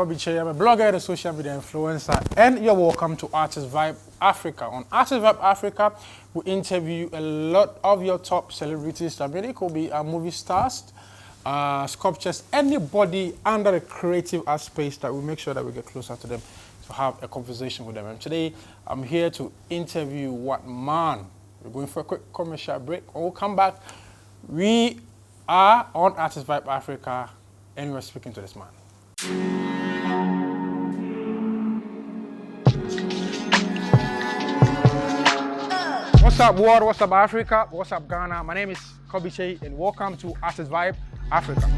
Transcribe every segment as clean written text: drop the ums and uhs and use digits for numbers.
Kobby Kyei. I'm a blogger and a social media influencer, and you're welcome to Artist Vibe Africa. On Artist Vibe Africa, we interview a lot of your top celebrities. I mean, it could be movie stars, sculptures, anybody under the creative art space that we make sure that we get closer to them to have a conversation with them. And today, I'm here to interview what man. We're going for a quick commercial break. When we come back, we are on Artist Vibe Africa, and we're speaking to this man. What's up, world? What's up, Africa? What's up, Ghana? My name is Kobby Kyei, and welcome to Artist Vibe Africa.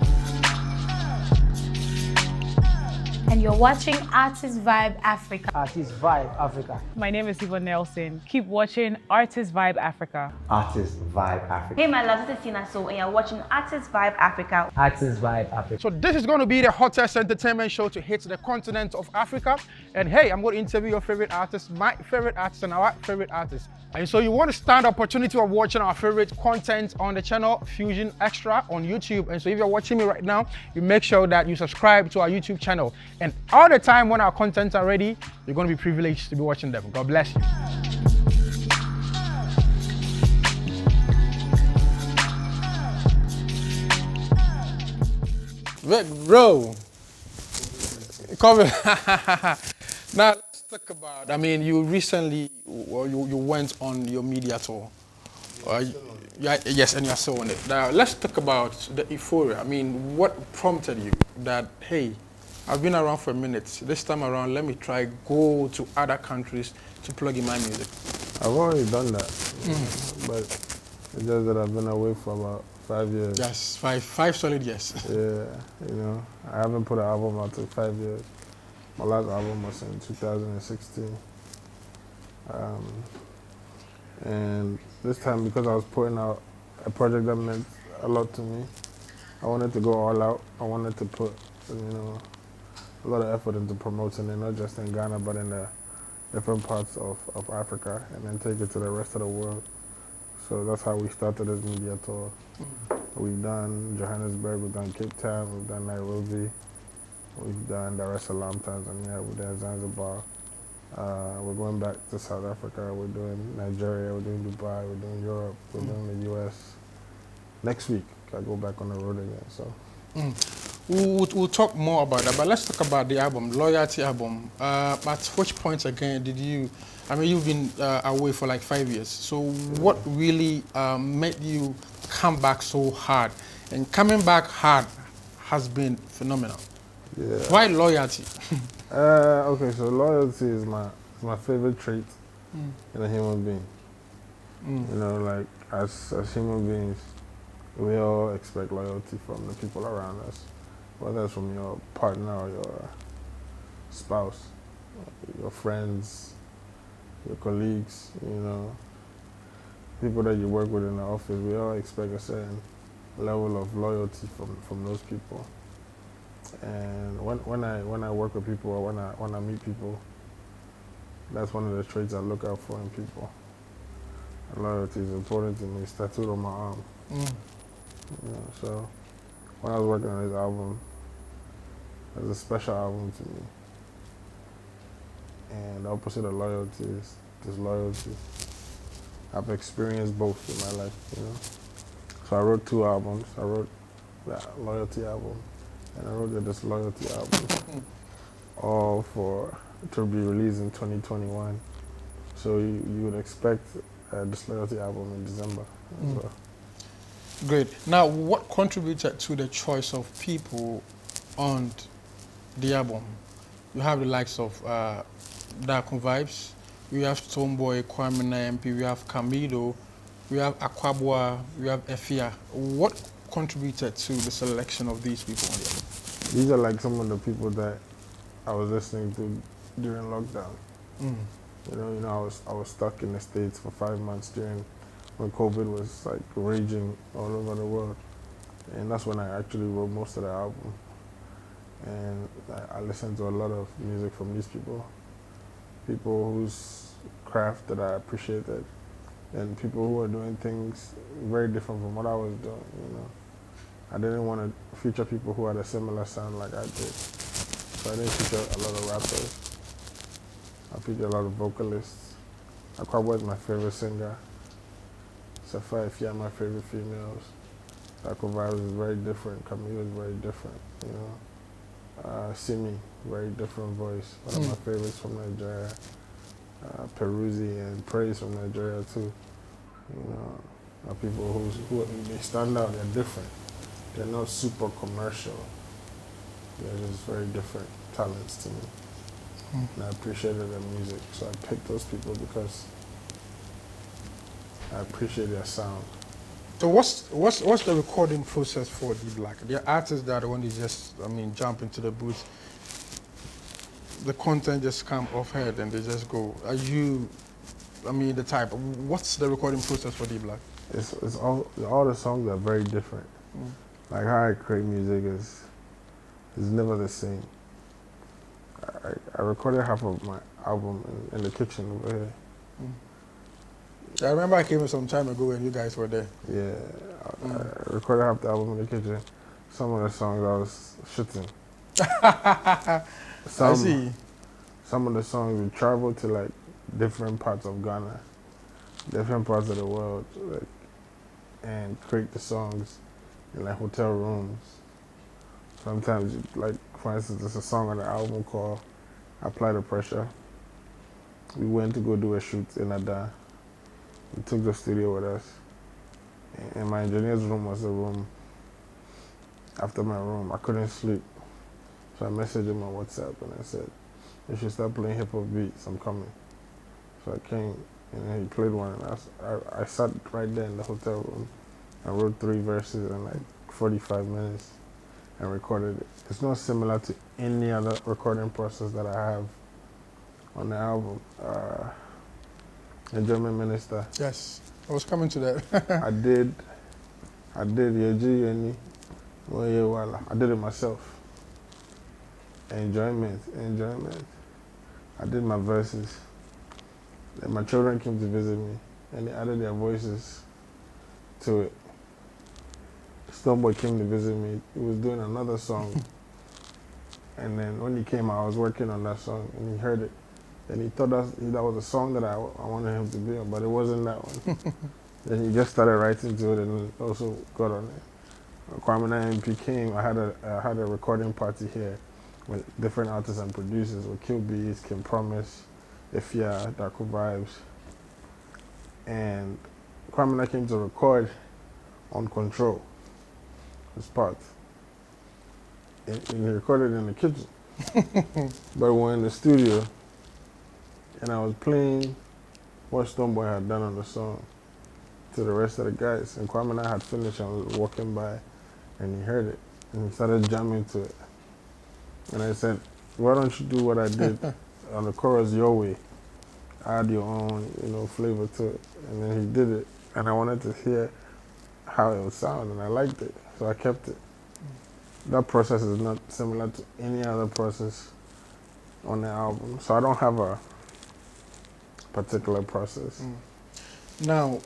And you're watching Artist Vibe Africa. Artist Vibe Africa. My name is Eva Nelson. Keep watching Artist Vibe Africa. Artist Vibe Africa. Hey, my love, this is Tina So, and you're watching Artist Vibe Africa. Artist Vibe Africa. So this is going to be the hottest entertainment show to hit the continent of Africa. And hey, I'm going to interview your favorite artists, my favorite artists, and our favorite artists. And so you want to stand the opportunity of watching our favorite content on the channel Fusion Extra on YouTube. And so if you're watching me right now, you make sure that you subscribe to our YouTube channel. And all the time when our contents are ready, you're going to be privileged to be watching them. God bless you. Bro, now let's talk about, I mean, you recently, you went on your media tour. Yes, and you're still on it. Now, let's talk about the euphoria. I mean, what prompted you that, hey, I've been around for a minute. This time around, let me try go to other countries to plug in my music. I've already done that, but it's just that I've been away for about 5 years. Yes, five solid years. Yeah, you know, I haven't put an album out in 5 years. My last album was in 2016. And this time, because I was putting out a project that meant a lot to me, I wanted to go all out. I wanted to put, you know, a lot of effort into promoting it, not just in Ghana, but in the different parts of Africa, and then take it to the rest of the world. So that's how we started this media tour. We've done Johannesburg, we've done Cape Town, we've done Nairobi, we've done Dar es Salaam, Tanzania, we've done Zanzibar. We're going back to South Africa, we're doing Nigeria, we're doing Dubai, we're doing Europe, we're doing the US. Next week, I go back on the road again, so. We'll talk more about that, but let's talk about the album, Loyalty album. At which point again did you, I mean, you've been away for like 5 years, so what really made you come back so hard? And coming back hard has been phenomenal. Yeah. Why loyalty? Okay, so loyalty is my favorite trait in a human being. You know, like as human beings, we all expect loyalty from the people around us, whether it's from your partner or your spouse, your friends, your colleagues, you know, people that you work with in the office. We all expect a certain level of loyalty from those people. And when I work with people or when I meet people, that's one of the traits I look out for in people. And loyalty is important to me. It's tattooed on my arm. You know, so when I was working on this album, it was a special album to me. And the opposite of loyalty is disloyalty. I've experienced both in my life, you know. So I wrote 2 albums. I wrote the Loyalty album and I wrote the Disloyalty album, all to be released in 2021. So you would expect a Disloyalty album in December as well. Great. Now, what contributed to the choice of people on the album? You have the likes of Darko Vibes, we have Stonebwoy, Kwame MP, we have Camido, we have Aquabwa, we have Safia. What contributed to the selection of these people on the album? These are like some of the people that I was listening to during lockdown. You know, I was stuck in the States for 5 months during when COVID was like raging all over the world. And that's when I actually wrote most of the album. And I listened to a lot of music from these people whose craft that I appreciated, and people who are doing things very different from what I was doing, you know. I didn't want to feature people who had a similar sound like I did. So I didn't feature a lot of rappers. I featured a lot of vocalists. Akwaboah is my favorite singer. Safia, my favorite females. Taco Vibes is very different. Camille is very different. You know, Simi, very different voice. One of my favorites from Nigeria. Peruzzi and Praise from Nigeria too. You know, are people who they stand out. They're different. They're not super commercial. They're just very different talents to me. And I appreciated their music, so I picked those people because I appreciate their sound. So what's the recording process for D Black? There are artists that when they just, jump into the booth, the content just come off head and they just go. Are you, the type? What's the recording process for D Black? It's all the songs are very different. Like how I create music is never the same. I recorded half of my album in the kitchen over here. I remember I came in some time ago and you guys were there. Yeah, I recorded half the album in the kitchen. Some of the songs I was shooting. I see. Some of the songs we traveled to like different parts of Ghana, different parts of the world, like, and create the songs in like hotel rooms. Sometimes, like for instance, there's a song on the album called "Apply the Pressure." We went to go do a shoot in Ada. We took the studio with us, and my engineer's room was the room after my room. I couldn't sleep, so I messaged him on WhatsApp and I said, "You should start playing hip hop beats. I'm coming." So I came and he played one, and I sat right there in the hotel room. I wrote 3 verses in like 45 minutes and recorded it. It's not similar to any other recording process that I have on the album. Enjoyment Minister. Yes, I was coming to that. I did Yeji Yeni, I did it myself. Enjoyment. I did my verses. Then my children came to visit me and they added their voices to it. Stoneboy came to visit me. He was doing another song. And then when he came, I was working on that song and he heard it. And he thought that was a song that I wanted him to be on, but it wasn't that one. Then he just started writing to it and also got on it. Kwame MP came. I had a recording party here with different artists and producers with Kobby, Kim Promise, Safia, Taco Vibes. And Kwame came to record on Control, his part. And he recorded in the kitchen. But we're in the studio. And I was playing what Stoneboy had done on the song to the rest of the guys. And Kwame and I had finished and I was walking by and he heard it. And he started jamming to it. And I said, why don't you do what I did on the chorus your way? Add your own, flavor to it. And then he did it. And I wanted to hear how it would sound and I liked it. So I kept it. That process is not similar to any other process on the album. So I don't have a particular process. Now,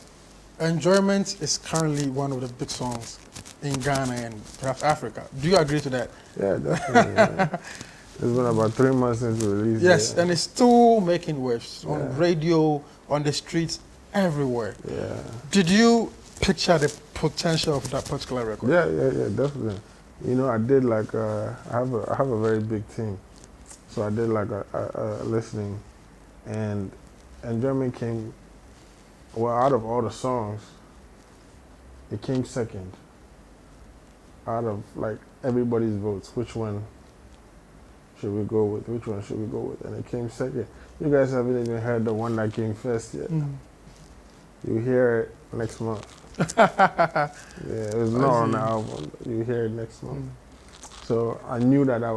Enjoyment is currently one of the big songs in Ghana and perhaps Africa. Do you agree to that? Yeah, definitely. Yeah. It's been about 3 months since we released it. Yes, and it's still making waves on radio, on the streets, everywhere. Yeah. Did you picture the potential of that particular record? Yeah, definitely. I did like I have a very big team, so I did like a listening, and Enjoyment came, out of all the songs, it came second. Out of like everybody's votes, which one should we go with? Which one should we go with? And it came second. You guys haven't even heard the one that came first yet. You hear it next month. Yeah, it was not on the album. You hear it next month. So I knew that that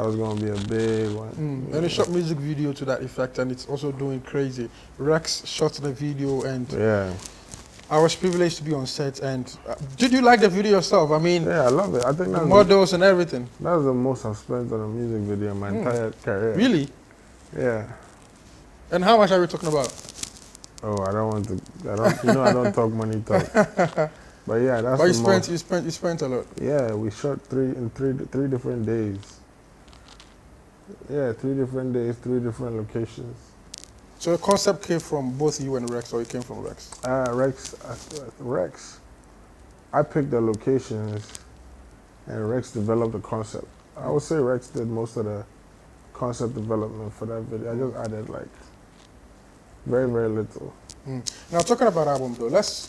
was going to be a big one. And a short music video to that effect, and it's also doing crazy. Rex shot the video, and I was privileged to be on set. And did you like the video yourself? Yeah, I love it. I think the models and everything. That's the most I've spent on a music video in my entire career. Really? Yeah. And how much are we talking about? Oh, I don't talk money talk. But yeah, that's But the you spent a lot. Yeah, we shot three different days. Yeah, 3 different days, 3 different locations. So the concept came from both you and Rex, or it came from Rex? Rex. I picked the locations, and Rex developed the concept. I would say Rex did most of the concept development for that video. I just added like very, very little. Now talking about album though, let's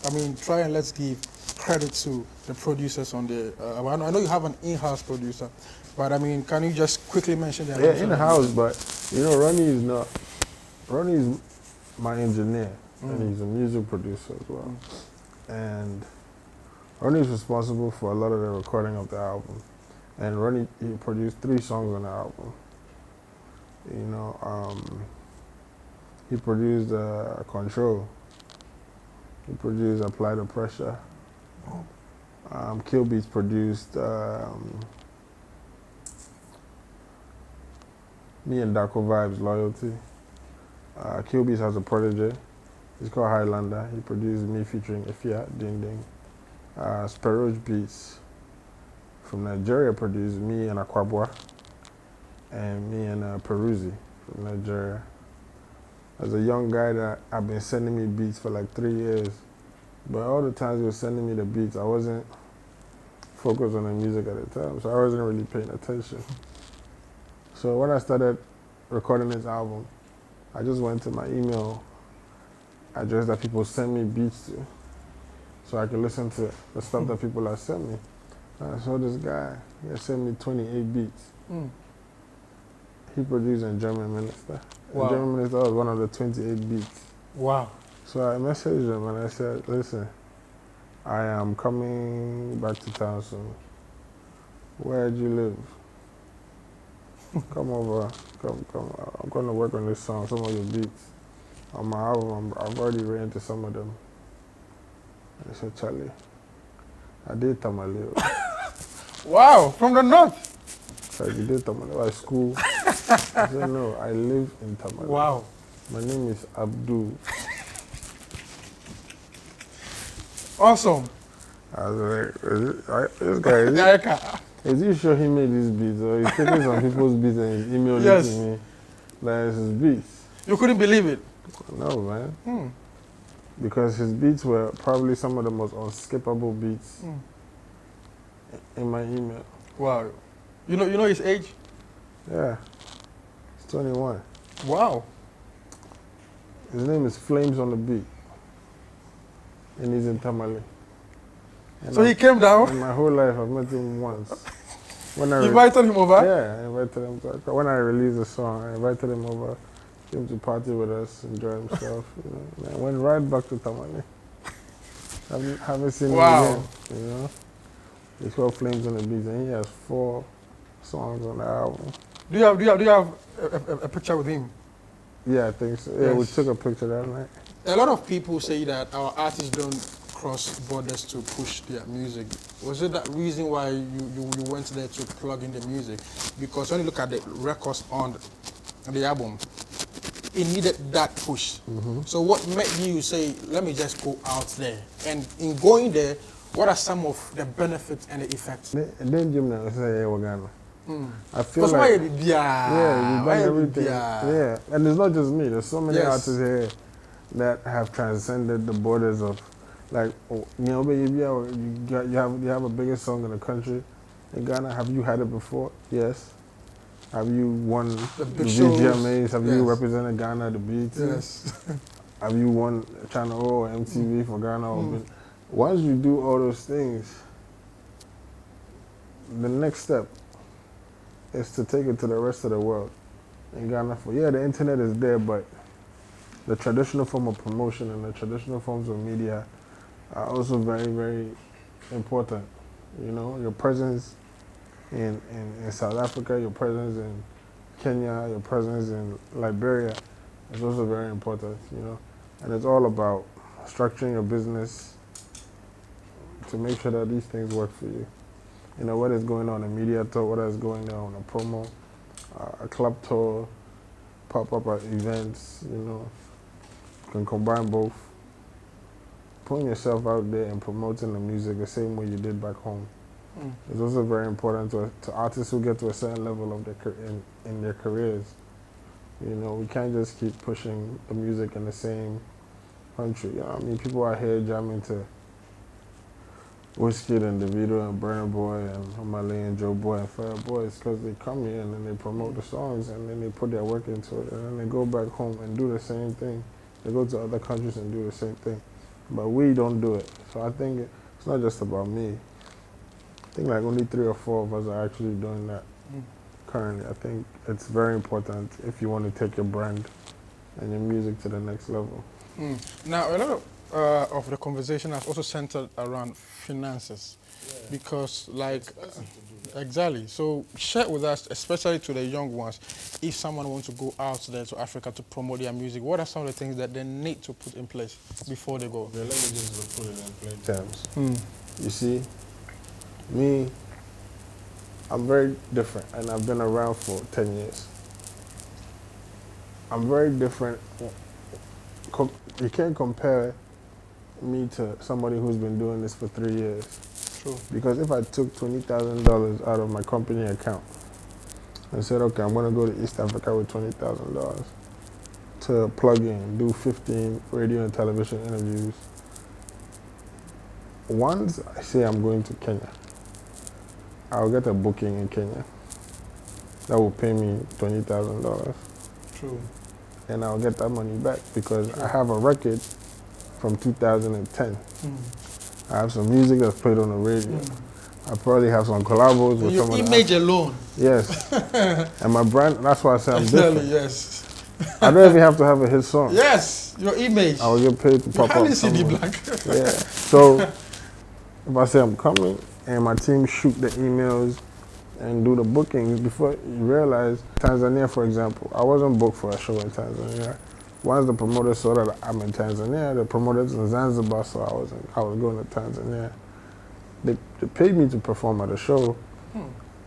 give credit to the producers on the. I know you have an in-house producer, but I mean, can you just quickly mention that? Yeah, in-house, but you know, Ronnie is my engineer, and he's a music producer as well. And Ronnie is responsible for a lot of the recording of the album. And Ronnie, he produced 3 songs on the album. You know, he produced Control. He produced Apply the Pressure. Killbeats produced me and Darko Vibes, Loyalty. Killbeats has a protege. He's called Highlander. He produced me featuring Safia, Ding Ding. Sparrow Beats from Nigeria produced me and Akwabwa. And me and Peruzzi from Nigeria. As a young guy that I've been sending me beats for like 3 years. But all the times he was sending me the beats, I wasn't focused on the music at the time, so I wasn't really paying attention. So when I started recording this album, I just went to my email address that people send me beats to, so I could listen to the stuff that people have sent me. And I saw this guy, he had sent me 28 beats. He produced in German Minister. Wow. German Minister was one of the 28 beats. Wow. So I messaged him and I said, listen, I am coming back to town soon. Where do you live? Come over, come. I'm going to work on this song, some of your beats. On my album, I've already written to some of them. And I said, Charlie, I did Tamale. Wow, from the north. So you did Tamale, school. I said, no, I live in Tamale. Wow. My name is Abdul. Awesome. I was like, this guy, is he sure he made these beats? Or he's taking some people's beats and he's emailing it to me like it's his beats? You couldn't believe it? No, man. Because his beats were probably some of the most unskippable beats in my email. Wow. You know his age? Yeah. He's 21. Wow. His name is Flames on the Beat. And he's in Tamale. And so he came down? In my whole life, I've met him once. When You invited him over? Yeah, I invited him. When I released the song, I invited him over. Came to party with us, enjoy himself. You know. I went right back to Tamale. I haven't seen him again. You know. It's called Flames on the Beat, and he has 4 songs on the album. Do you have a picture with him? Yeah, I think so. Yeah, we took a picture that night. A lot of people say that our artists don't cross borders to push their music. Was it that reason why you went there to plug in the music? Because when you look at the records on the album, it needed that push. So what made you say, let me just go out there? And in going there, what are some of the benefits and the effects? And then Jim now say, we're Ghana. I feel like, you've done everything. Yeah, and it's not just me. There's so many artists here that have transcended the borders of, like, you know, you have a bigger song in the country. In Ghana, have you had it before? Yes. Have you won the VGMAs? Have you represented Ghana at the BET? Yes. Have you won Channel O or MTV for Ghana? Once you do all those things, the next step is to take it to the rest of the world. In Ghana, the internet is there, but the traditional form of promotion and the traditional forms of media are also very, very important. You know, your presence in South Africa, your presence in Kenya, your presence in Liberia is also very important, you know. And it's all about structuring your business to make sure that these things work for you. You know, what is going on in media tour, what is going on a promo, a club tour, pop-up at events, you know. You can combine both putting yourself out there and promoting the music the same way you did back home. It's also very important to artists who get to a certain level of in their careers. You know, we can't just keep pushing the music in the same country. You know, I mean, people out here jamming to Wizkid and Davido and Burna Boy and Omale and Joe Boy and Fire Boys because they come here and then they promote the songs and then they put their work into it and then they go back home and do the same thing. They go to other countries and do the same thing. But we don't do it. So I think it's not just about me. I think like only 3 or 4 of us are actually doing that currently. I think it's very important if you want to take your brand and your music to the next level. Now, a lot of the conversation has also centered around finances, because like exactly. So share with us, especially to the young ones, if someone wants to go out there to Africa to promote their music, what are some of the things that they need to put in place before they go? Okay, let me just put it in plain terms. You see, me, I'm very different, and I've been around for 10 years. I'm very different. You can't compare me to somebody who's been doing this for 3 years. True. Because if I took $20,000 out of my company account and said, okay, I'm going to go to East Africa with $20,000 to plug in, do 15 radio and television interviews. Once I say I'm going to Kenya, I'll get a booking in Kenya that will pay me $20,000. True. And I'll get that money back because I have a record from 2010. I have some music that's played on the radio. I probably have some collabos with Your some of image alone. Yes. And my brand, that's why I say I'm different. Yes. I don't even have to have a hit song. Yes, your image. I will get paid to pop up. CD Black. Yeah. So if I say I'm coming and my team shoot the emails and do the bookings, before you realize, Tanzania, for example, I wasn't booked for a show in Tanzania. Once the promoter saw that I'm in Tanzania, the promoters in Zanzibar saw I was going to Tanzania. They paid me to perform at a show,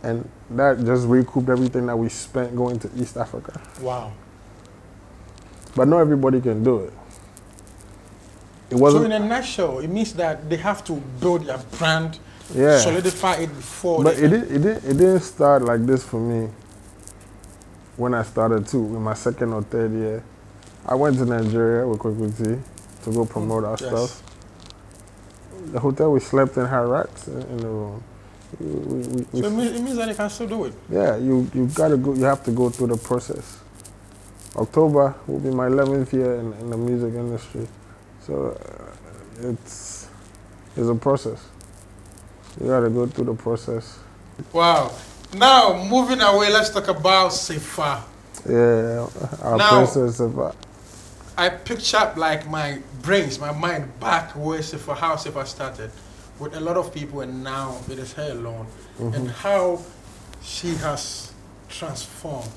and that just recouped everything that we spent going to East Africa. Wow. But not everybody can do it. It wasn't. So in a nutshell, it means that they have to build their brand, Yeah. solidify it before. But it didn't start like this for me. When I started too, in my 2nd or 3rd year, I went to Nigeria with Kwekuti to go promote our stuff. The hotel we slept in had rats in the room. So it means that they can still do it. Yeah, you gotta go. You have to go through the process. October will be my 11th year in the music industry, so it's a process. You gotta go through the process. Wow. Now, moving away, let's talk about Safia. Yeah, our princess Safia. I picture like my mind back where Safia, how Safia started with a lot of people, and now it is her alone, and how she has transformed.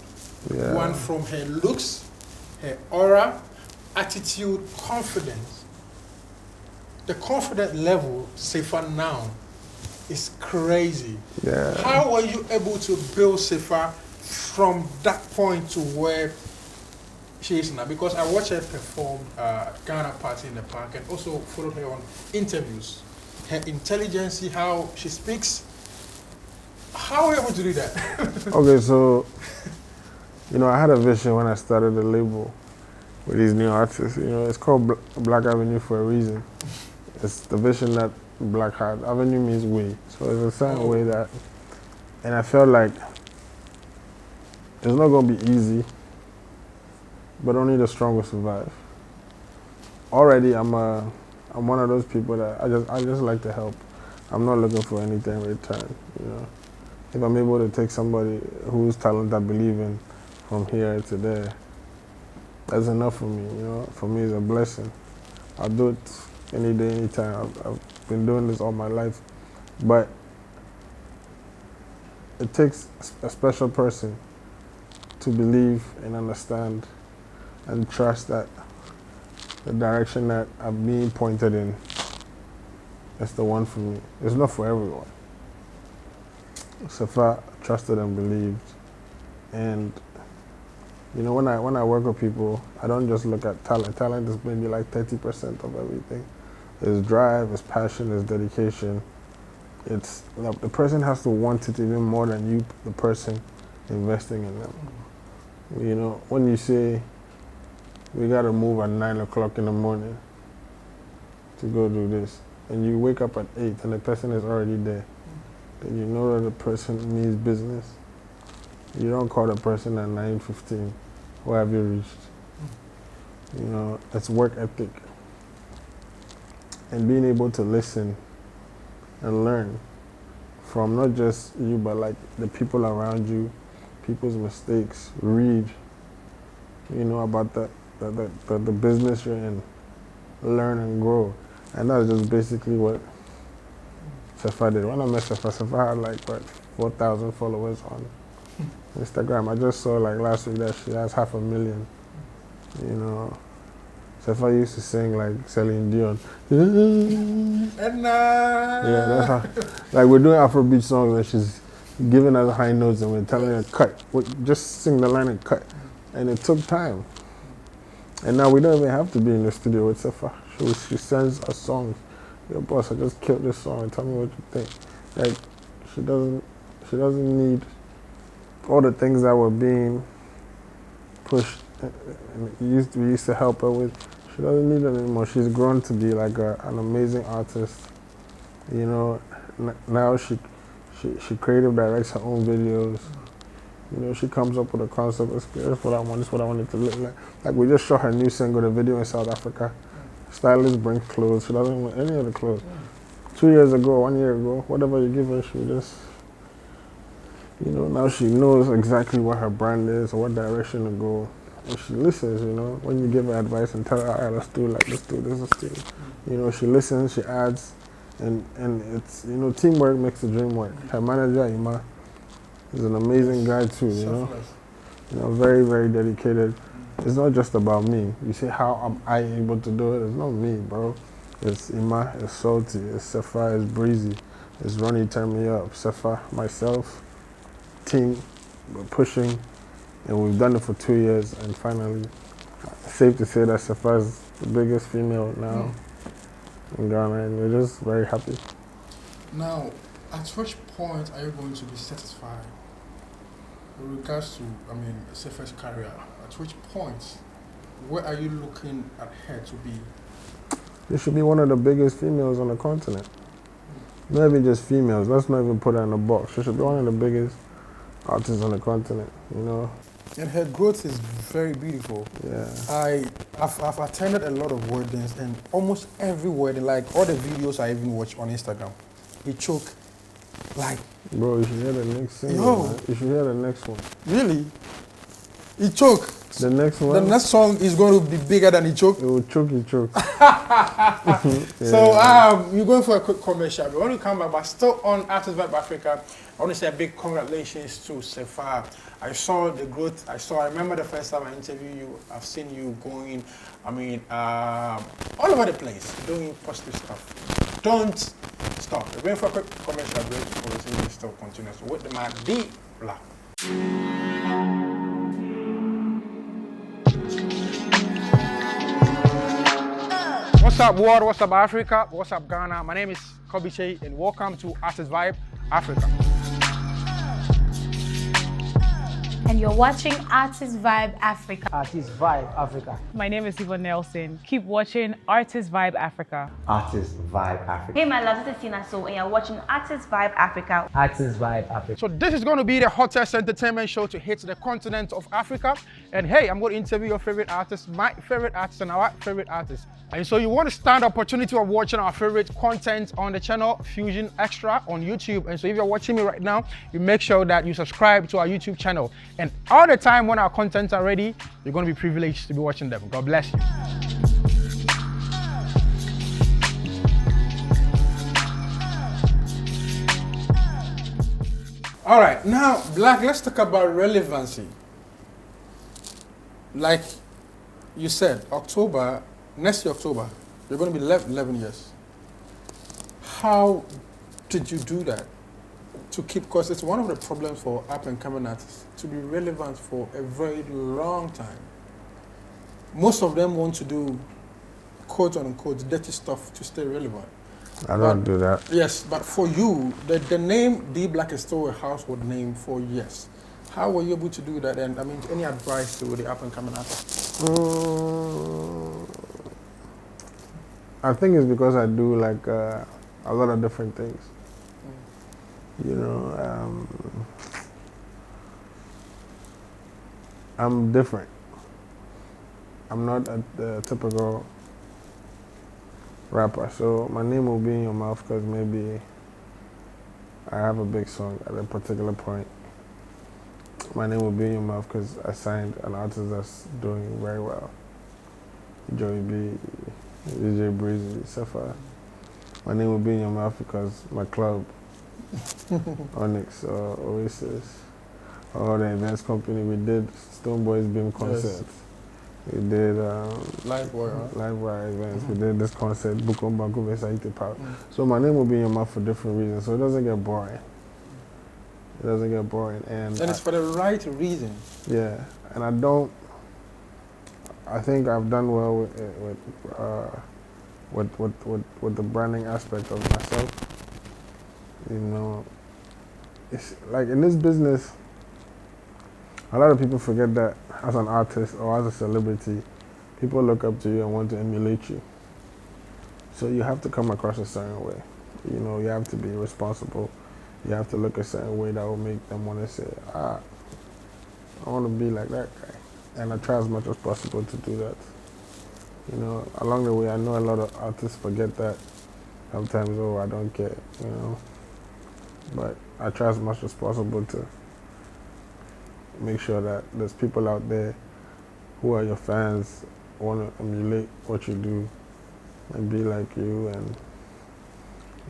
Yeah. One from her looks, her aura, attitude, confidence. The confident level Safia now is crazy. Yeah. How were you able to build Safia from that point to where she is now? Because I watched her perform Ghana Party in the Park and also followed her on interviews. Her intelligence, how she speaks. How were you able to do that? Okay, so, I had a vision when I started the label with these new artists. It's called Black Avenue for a reason. It's the vision that Black had. Avenue means way. So it's a certain way that, and I felt like it's not going to be easy, but only the strong will survive. Already, I'm one of those people that I just like to help. I'm not looking for anything in return. If I'm able to take somebody whose talent I believe in from here to there, that's enough for me. For me, it's a blessing. I'll do it any day, anytime. I've been doing this all my life, but it takes a special person to believe and understand and trust that the direction that I'm being pointed in is the one for me. It's not for everyone. Safia trusted and believed, and when I work with people, I don't just look at talent. Talent is maybe like 30% of everything. It's drive, it's passion, it's dedication. It's like, the person has to want it even more than you, the person investing in them. You know, when you say we gotta move at 9 o'clock in the morning to go do this, and you wake up at 8 and the person is already there, then you know that the person means business. You don't call the person at 9:15. Where have you reached? You know, it's work ethic. And being able to listen and learn from not just you, but like the people around you, people's mistakes, read, you know, about the business you're in, learn and grow. And that's just basically what Safia did. When I met Safia had like, what, 4,000 followers on Instagram. I just saw like last week that she has 500,000, you know. Safia used to sing like Celine Dion. Yeah, that's how, like we're doing Afrobeat songs and she's giving us high notes and we're telling her cut. Just sing the line and cut. And it took time. And now we don't even have to be in the studio with Safia. She sends us songs. Yo, boss, I just killed this song. Tell me what you think. Like she doesn't need all the things that were being pushed and we used to help her with. She doesn't need it anymore. She's grown to be like an amazing artist. You know, now she creative directs her own videos. You know, she comes up with a concept. That's what I want. This is what I want it to look like. Like we just shot her new single, the video in South Africa. Stylist brings clothes. She doesn't want any of the clothes. 2 years ago, 1 year ago, whatever you give her, she just, you know, now she knows exactly what her brand is or what direction to go. And she listens, you know, when you give her advice and tell her, all right, let's do it, like, let's do this, let's do it. You know, she listens, she adds, and it's, you know, teamwork makes the dream work. Her manager, Ima, is an amazing guy too, you know. You know, very, very dedicated. It's not just about me. You say, how am I able to do it? It's not me, bro. It's Ima, it's Salty, it's Safia, it's Breezy, it's Ronnie Turn Me Up, Safia, myself, team, we're pushing, and we've done it for 2 years, and finally, safe to say that Safia is the biggest female now in Ghana, and we're just very happy. Now, at which point are you going to be satisfied with regards to, I mean, Safia's career? At which point, where are you looking at her to be? She should be one of the biggest females on the continent. Not even just females, let's not even put her in a box. She should be one of the biggest artists on the continent, you know. And her growth is very beautiful. Yeah. I've attended a lot of weddings, and almost every wedding, like all the videos I even watch on Instagram, it choke. Like, bro, you should hear the next single. Yo. Man. You should hear the next one. Really? It choke. The next one? The next song is going to be bigger than it choke. It will choke, it choke. Yeah. So you're going for a quick commercial. We want to come back, but still on Artist Vibe Africa, I want to say a big congratulations to Safia. I saw the growth. I remember the first time I interviewed you. I've seen you going, I mean, all over the place, doing positive stuff. Don't stop. We're going for a quick commercial break. Conversation still continues with the man, D Black. What's up, world? What's up, Africa? What's up, Ghana? My name is Kobby Kyei, and welcome to Artist Vibe Africa. And you're watching Artist Vibe Africa. Artist Vibe Africa. My name is Yvonne Nelson. Keep watching Artist Vibe Africa. Artist Vibe Africa. Hey, my love, this is Tina So, and you're watching Artist Vibe Africa. Artist Vibe Africa. So this is going to be the hottest entertainment show to hit the continent of Africa. And hey, I'm going to interview your favorite artist, my favorite artist, and our favorite artist. And so you want to stand the opportunity of watching our favorite content on the channel Fusion Extra on YouTube. And so if you're watching me right now, you make sure that you subscribe to our YouTube channel. And all the time when our contents are ready, you're going to be privileged to be watching them. God bless you. All right, now, Black, let's talk about relevancy. Like you said, next year, October, you're going to be 11 years. How did you do that? To keep, because it's one of the problems for up-and-coming artists, to be relevant for a very long time. Most of them want to do quote unquote dirty stuff to stay relevant. I don't do that. Yes, but for you, the name D Black is still a household name for years. How were you able to do that? And I mean, any advice to the up and coming artists? I think it's because I do like a lot of different things. You know, I'm different. I'm not the typical rapper, so my name will be in your mouth because maybe I have a big song at a particular point. My name will be in your mouth because I signed an artist that's doing very well. Joey B, DJ Breezy, Safia. My name will be in your mouth because my club, Onyx, Oasis, all the events company, we did Stone Boys Beam concerts. Yes. We did Livewire events. We did this concert, Bukom Banku Vesaite Power. So my name will be in your mouth for different reasons, so it doesn't get boring. It doesn't get boring, and it's for the right reason. Yeah, and I think I've done well with the branding aspect of myself. You know, it's like in this business, a lot of people forget that as an artist or as a celebrity, people look up to you and want to emulate you. So you have to come across a certain way. You know, you have to be responsible. You have to look a certain way that will make them want to say, I want to be like that guy. And I try as much as possible to do that. You know, along the way, I know a lot of artists forget that. Sometimes, oh, I don't care, you know. But I try as much as possible to make sure that there's people out there who are your fans, want to emulate what you do and be like you, and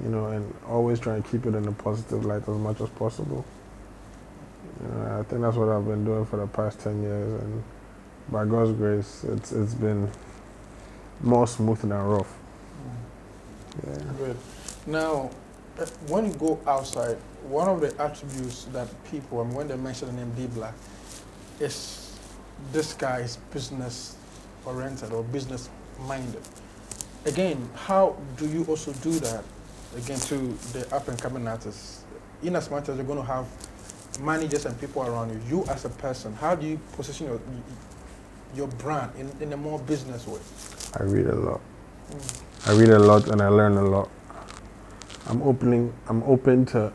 you know, and always try and keep it in a positive light as much as possible. You know, I think that's what I've been doing for the past 10 years, and by God's grace, it's been more smooth than rough. Yeah. Good. Now, when you go outside, one of the attributes that people, I mean, when they mention the name D Black, is this guy is business oriented or business minded. Again, how do you also do that? Again, to the up and coming artists, in as much as you're going to have managers and people around you, you as a person, how do you position your brand in a more business way? I read a lot. I read a lot and I learn a lot. I'm open to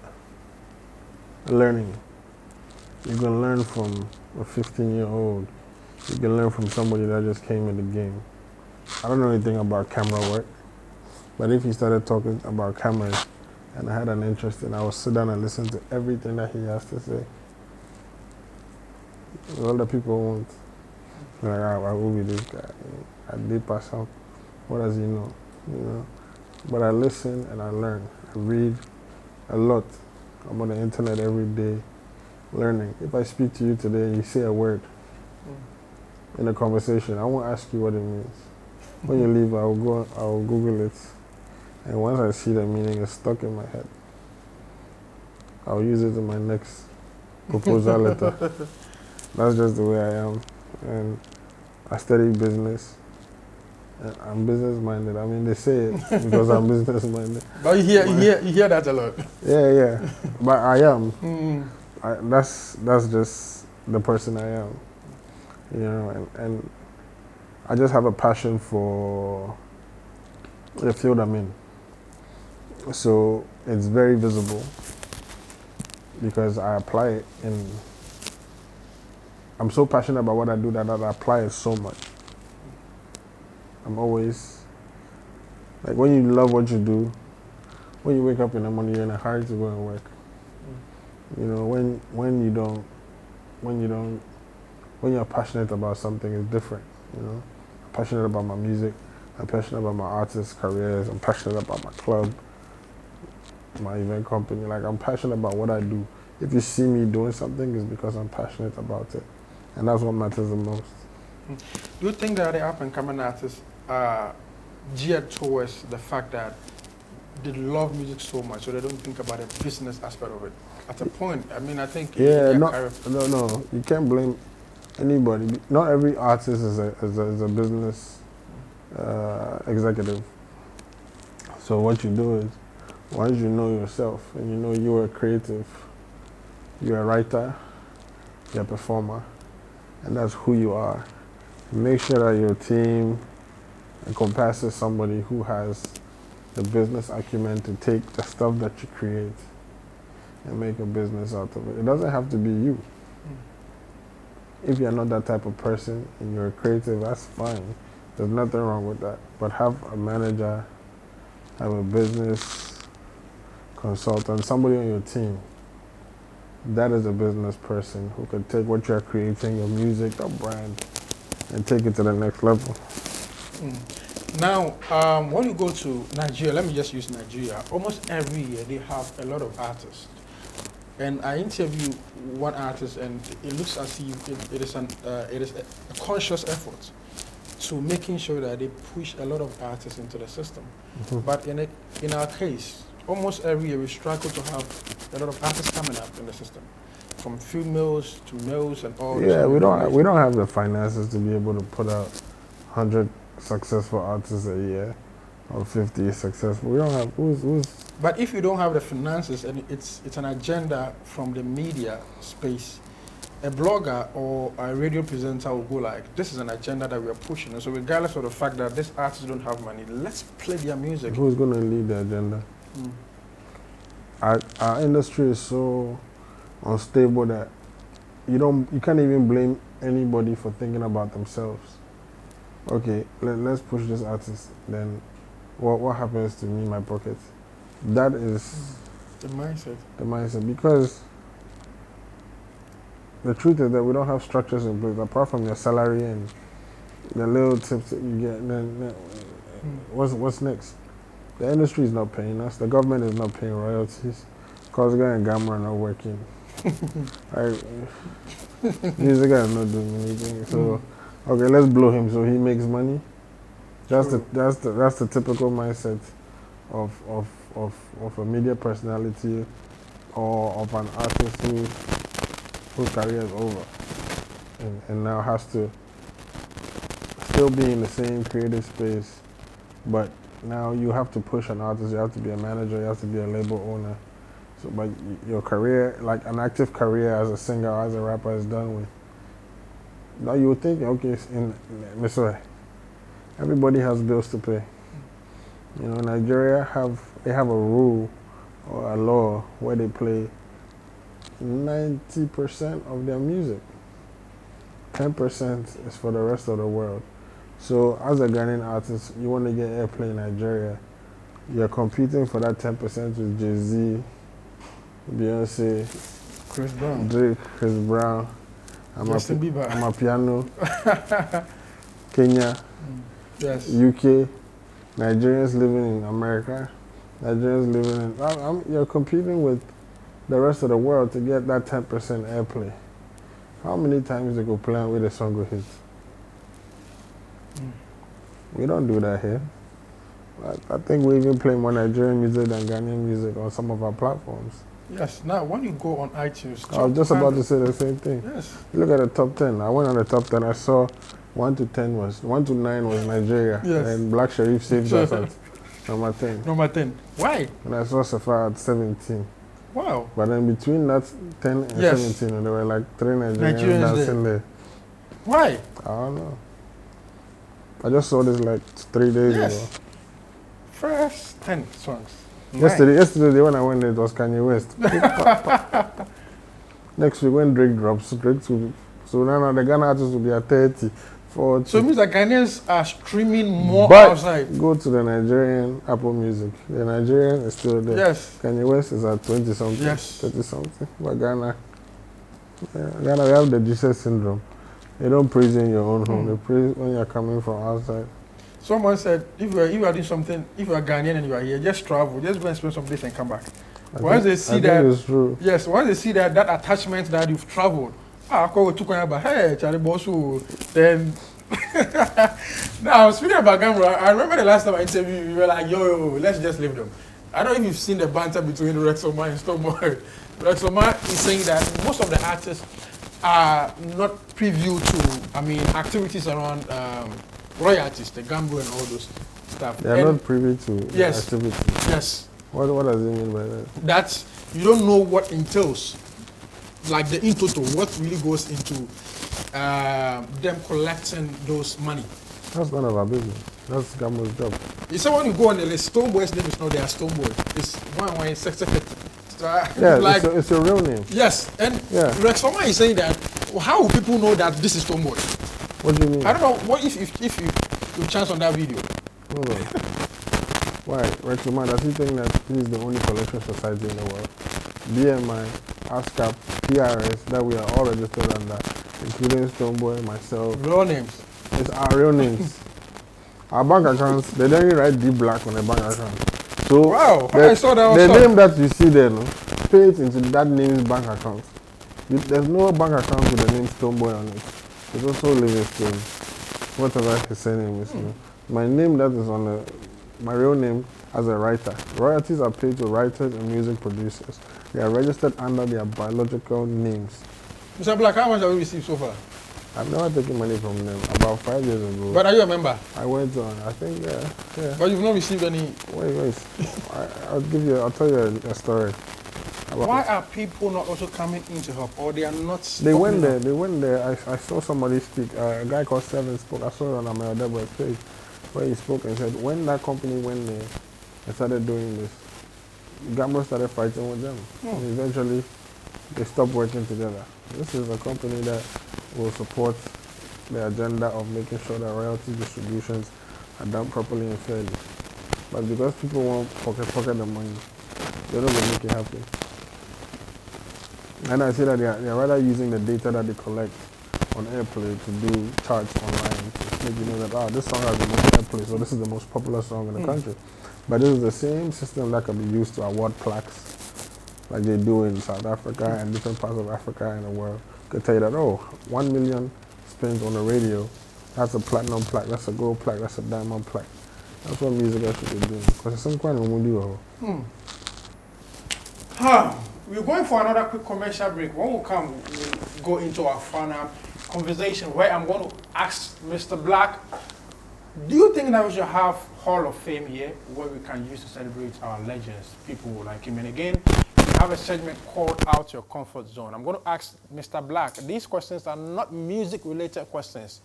learning. You can learn from a 15-year-old. You can learn from somebody that just came in the game. I don't know anything about camera work, but if he started talking about cameras and I had an interest in it, I would sit down and listen to everything that he has to say. All the people want, like, I will be this guy. I did pass out. What does he know? You know? But I listen and I learn. I read a lot. I'm on the internet every day learning. If I speak to you today and you say a word in a conversation, I won't ask you what it means. When you leave, I will Google it. And once I see the meaning, it's stuck in my head. I'll use it in my next proposal letter. That's just the way I am. And I study business. I'm business minded. I mean, they say it because I'm business minded. But you hear that a lot. Yeah. But I am. That's just the person I am. You know, and I just have a passion for the field I'm in. So it's very visible because I apply it, and I'm so passionate about what I do that I apply it so much. I'm always, like, when you love what you do, when you wake up in the morning, you're in a hurry to go and work. You know, when you're passionate about something, it's different. You know, I'm passionate about my music. I'm passionate about my artists' careers. I'm passionate about my club, my event company. Like, I'm passionate about what I do. If you see me doing something, it's because I'm passionate about it. And that's what matters the most. Do you think that the up-and-coming artists are geared towards the fact that they love music so much, so they don't think about the business aspect of it? At a point, I mean, I think... Yeah, no, you can't blame anybody. Not every artist is a business executive. So what you do is, once you know yourself and you know you're a creative, you're a writer, you're a performer, and that's who you are, make sure that your team encompasses somebody who has the business acumen to take the stuff that you create and make a business out of it. It doesn't have to be you. If you're not that type of person and you're a creative, that's fine. There's nothing wrong with that. But have a manager, have a business consultant, somebody on your team that is a business person who can take what you're creating, your music, your brand, and take it to the next level. Now, when you go to Nigeria, let me just use Nigeria. Almost every year they have a lot of artists. And I interview one artist, and it looks as if it is a conscious effort to making sure that they push a lot of artists into the system. But in our case, almost every year we struggle to have a lot of artists coming up in the system, from females to males and all. Yeah, we don't have the finances to be able to put out 100 successful artists a year or 50 successful. We don't have who's. But if you don't have the finances, and it's an agenda from the media space, a blogger or a radio presenter will go like, this is an agenda that we are pushing. And so regardless of the fact that these artists don't have money, let's play their music. Who's going to lead the agenda? Our industry is so unstable that you can't even blame anybody for thinking about themselves. Okay, let's push this artist. Then what happens to me in my pocket? That is the mindset. The mindset, because the truth is that we don't have structures in place apart from your salary and the little tips that you get. Then what's next? The industry is not paying us. The government is not paying royalties. Kosga and Gamma are not working. Music guy is not doing anything. So okay, let's blow him so he makes money. That's the typical mindset of a media personality or of an artist whose career is over and now has to still be in the same creative space, but now you have to push an artist, you have to be a manager, you have to be a label owner. So, but your career, like an active career as a singer or as a rapper, is done with. Now you would think, okay, in Missouri, everybody has bills to pay. You know, Nigeria they have a rule or a law where they play 90% of their music. 10% is for the rest of the world. So as a Ghanaian artist, you want to get airplay in Nigeria, you're competing for that 10% with Jay-Z, Beyonce, Chris Brown, Drake, Chris Brown, Justin Bieber, Amapiano, Kenya, yes, UK, Nigerians living in America, Nigerians living in... you're competing with the rest of the world to get that 10% airplay. How many times they go play with a song with hit? We don't do that here. I think we even play more Nigerian music than Ghanaian music on some of our platforms. Yes. Now, when you go on iTunes, I was just about to say the same thing. Yes. Look at the top 10. I went on the top 10. I saw 1 to 9 was Nigeria, yes, and Black Sharif saved us at number 10. Number 10. Why? And I saw Safia at 17. Wow. But then between that 10 and yes, 17, there were like 3 Nigerians dancing there. Why? I don't know. I just saw this like 3 days ago. First 10 songs. Yesterday when I went there, it was Kanye West. Next week when Drake drops, so now the Ghana artists will be at 30, 40. So it means that Ghanaians are streaming more but outside. Go to the Nigerian Apple Music. The Nigerian is still there. Yes. Kanye West is at 20 something. Yes. 30 something. But Ghana, we have the Jesus syndrome. They don't praise you in your own home. They praise when you're coming from outside. Someone said, if you are doing something, if you are Ghanaian and you are here, just travel, just go and spend some days and come back. Once they see that, it's true. Yes, once they see that attachment that you've traveled, hey, Charlie Bosu, then. Now, speaking about Gambra, I remember the last time I interviewed you, you were like, yo, let's just leave them. I don't know if you've seen the banter between Rexoma and Stoneboy. Rexoma is saying that most of the artists are not privy to, activities around royalties, the gamble and all those stuff. They are And not privy to the yes, activity. yes, What does it mean by that? that you don't know what entails, like the in total, what really goes into them collecting those money. That's none of our business. That's Gamo's job. You say when you go on the list, Stoneboy's name is not there, Stoneboy. It's one second. Yeah, like, it's your real name. yes, and Yeah. Rex Oma is saying that. How will people know that this is Stoneboy? What do you mean? I don't know. What if you chance on that video? Hold on. Why? Rex Oman, does he think that this is the only collection society in the world? BMI, ASCAP, PRS, that we are all registered under, including Stoneboy, myself. Real names. It's our real names. Our bank accounts, they don't even write D Black on the bank account. So Wow, I saw that the also. name that you see there, no, pay it into that name's bank account. There's no bank account with the name Stoneboy on it. It's also Livingston, whatever his surname is. No. My name that is on my real name as a writer. Royalties are paid to writers and music producers. They are registered under their biological names. Mr. Black, how much have you received so far? I've never taken money from them. About 5 years ago, But are you a member? I went on. I think yeah. But you've not received any. Wait. I'll tell you a story. Why are people not also coming in to help, or they are not? They went there. I saw somebody speak. A guy called Seven spoke. I saw it on Amel Deborah's page where he spoke and said when that company went there and started doing this, Gambo started fighting with them. And eventually, they stopped working together. This is a company that will support the agenda of making sure that royalty distributions are done properly and fairly. But because people want pocket the money, they're not going to make it happen. And I see that they're rather using the data that they collect on airplay to do charts online to make you know that this song has the most airplay, so this is the most popular song in the country. But this is the same system that can be used to award plaques like they do in South Africa and different parts of Africa and the world. Could tell you that 1 million spins on the radio, that's a platinum plaque, that's a gold plaque, that's a diamond plaque. That's what music actually be doing. Because it's some kind of movie. We're going for another quick commercial break. When we come, we'll go into our final conversation where I'm going to ask Mr. Black, do you think that we should have Hall of Fame here where we can use to celebrate our legends, people like him? And again, we have a segment called Out Your Comfort Zone. I'm going to ask Mr. Black, these questions are not music-related questions.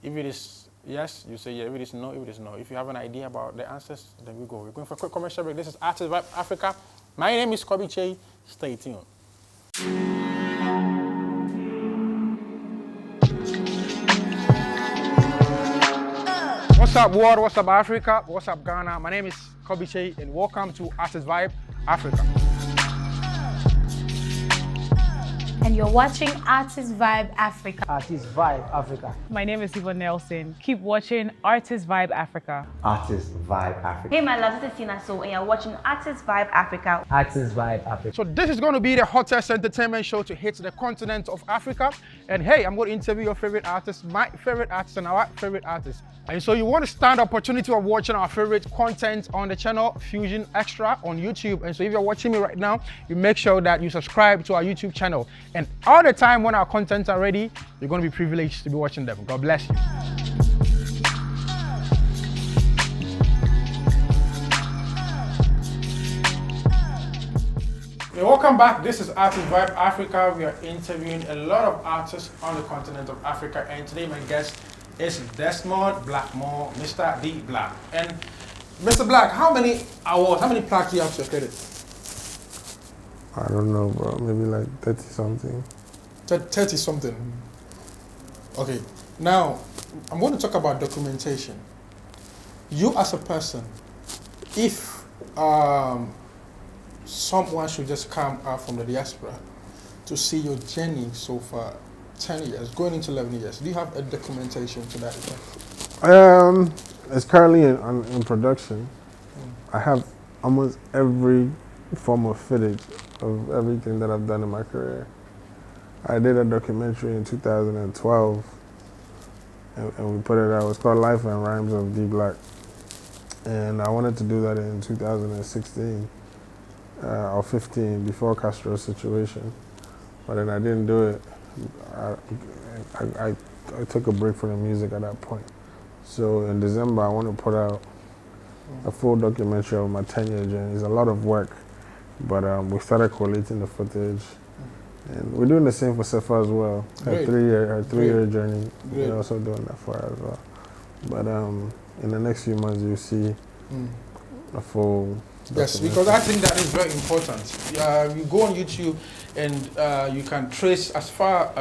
If it is yes, you say yeah. If it is no, if it is no. If you have an idea about the answers, then we go. We're going for a quick commercial break. This is Artist Vibe Africa. My name is Kobby Kyei. Stay tuned. What's up, world? What's up, Africa? What's up, Ghana? My name is Kobby Kyei, and welcome to Artist Vibe Africa. And you're watching Artist Vibe Africa. Artist Vibe Africa. My name is Yvonne Nelson. Keep watching Artist Vibe Africa. Artist Vibe Africa. Hey my love, this is Tina So and you're watching Artist Vibe Africa. Artist Vibe Africa. So this is going to be the hottest entertainment show to hit the continent of Africa. And hey, I'm going to interview your favorite artists, my favorite artists, and our favorite artists. And so you want to stand the opportunity of watching our favorite content on the channel Fusion Extra on YouTube. And so if you're watching me right now, you make sure that you subscribe to our YouTube channel. And all the time when our contents are ready, you're going to be privileged to be watching them. God bless you. Hey, welcome back. This is Artist Vibe Africa. We are interviewing a lot of artists on the continent of Africa. And today my guest is Desmond Blackmore, Mr. D Black. And Mr. Black, how many awards, how many plaques do you have to your credit? I don't know, bro. Maybe like 30 something. 30 something. Okay. Now, I'm going to talk about documentation. You as a person, if someone should just come out from the diaspora to see your journey so far, 10 years, going into 11 years, do you have a documentation to that effect? It's currently in production. I have almost every form of footage of everything that I've done in my career. I did a documentary in 2012 and we put it out. It was called Life and Rhymes of D Black. And I wanted to do that in 2016 or 15 before Castro's situation. But then I didn't do it. I took a break from the music at that point. So in December, I want to put out a full documentary of my 10-year journey. It's a lot of work, but we started collating the footage. And we're doing the same for Safia as well. Her three-year journey. We're also doing that for her as well. But in the next few months, you'll see a full. Yes, because I think that is very important. You go on YouTube and you can trace as far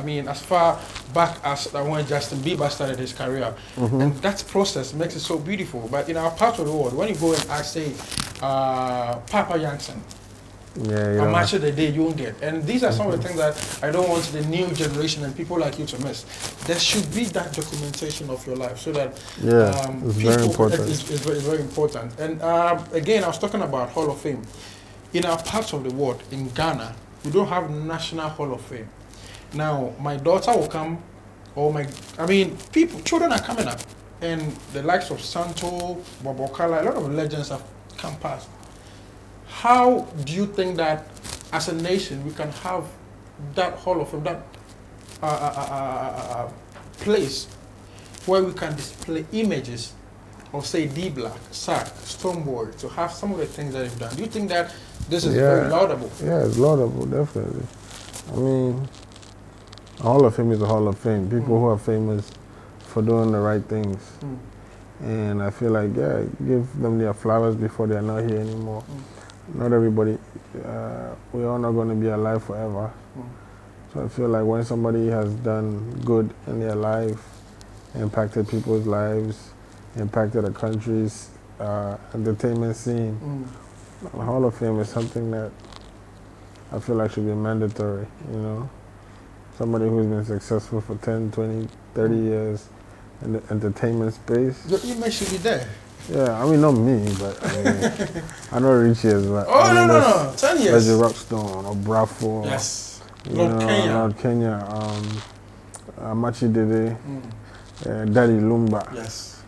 back as when Justin Bieber started his career, and that process makes it so beautiful. But in our part of the world, when you go and ask, say, Papa Yankson, how much of the day you won't get. And these are some of the things that I don't want the new generation and people like you to miss. There should be that documentation of your life so that it's very important. It's very important. And again, I was talking about Hall of Fame. In our parts of the world, in Ghana, we don't have National Hall of Fame. Now, my daughter will come, children are coming up, and the likes of Santo, Bobokala, a lot of legends have come past. How do you think that as a nation we can have that Hall of Fame, that place where we can display images of, say, D Black, Sack, Stoneboy, to have some of the things that they've done? Do you think that this is very laudable? Yeah, it's laudable, definitely. I mean, a Hall of Fame is a Hall of Fame. People who are famous for doing the right things. And I feel like, give them their flowers before they're not here anymore. Not everybody, we're all not going to be alive forever. So I feel like when somebody has done good in their life, impacted people's lives, impacted a country's entertainment scene, the Hall of Fame is something that I feel like should be mandatory, you know? Somebody who's been successful for 10, 20, 30 years in the entertainment space. Your image should be there. Yeah, I mean, not me, but I mean, I know Rich years, but... Oh, no, 10 years. Reggie Rockstone or Brafo. Yes. Lord Kenya. Amachi Dede, Daddy Lumba. Yes.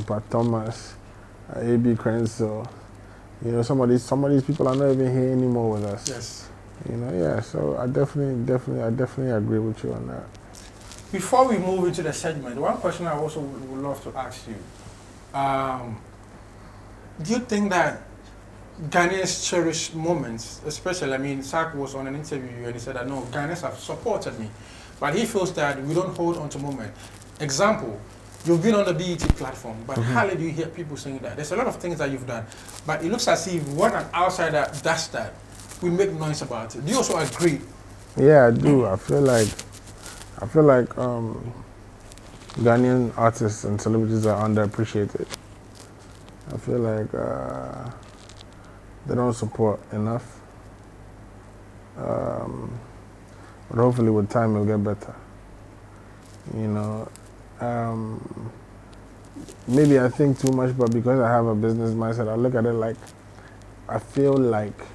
Pat Thomas, A.B. Crenso. You know, some of these people are not even here anymore with us. Yes. You know, so I definitely agree with you on that. Before we move into the segment, one question I also would love to ask you. Do you think that Ghanaians cherish moments, especially, Sak was on an interview and he said that no, Ghanaians have supported me, but he feels that we don't hold on to moments. Example, you've been on the BET platform, but hardly do you hear people saying that. There's a lot of things that you've done, but it looks as if when an outsider does that, we make noise about it. Do you also agree? Yeah, I do. I feel like Ghanaian artists and celebrities are underappreciated. I feel like they don't support enough. But hopefully with time it'll get better. You know, maybe I think too much, but because I have a business mindset, I look at it like, I feel like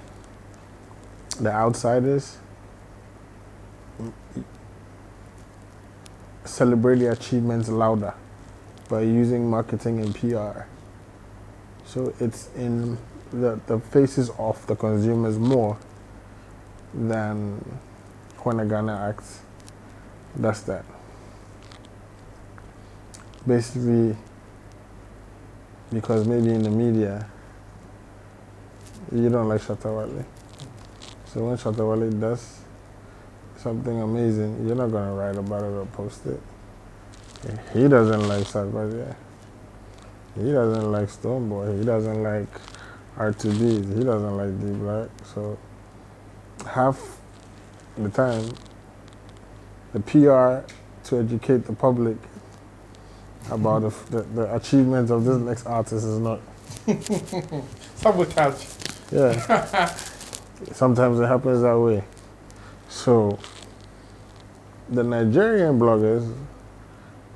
the outsiders celebrate the achievements louder by using marketing and PR. So it's in the faces of the consumers more than when a Ghana act does that. Basically, because maybe in the media, you don't like Shatta Wale. So when Shatta Wale does something amazing, you're not gonna write about it or post it. He doesn't like Safia. He doesn't like Stoneboy. He doesn't like R2B. He doesn't like D Black. So half the time, the PR to educate the public about the achievements of this next artist is not. Sabotage. Yeah. Sometimes it happens that way. So the Nigerian bloggers,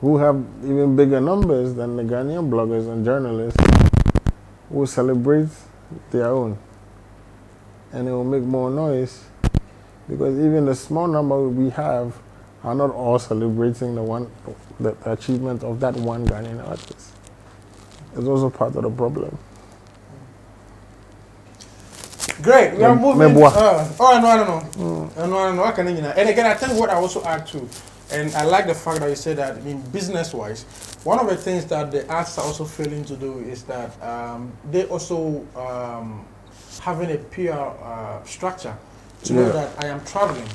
who have even bigger numbers than the Ghanaian bloggers and journalists, will celebrate their own. And it will make more noise because even the small number we have are not all celebrating the achievement of that one Ghanaian artist. It's also part of the problem. Great, we are moving. No. And again, I think what I also add to, And I like the fact that you said that, I mean, business-wise, one of the things that the artists are also failing to do is that they also having a PR structure to know that I am traveling.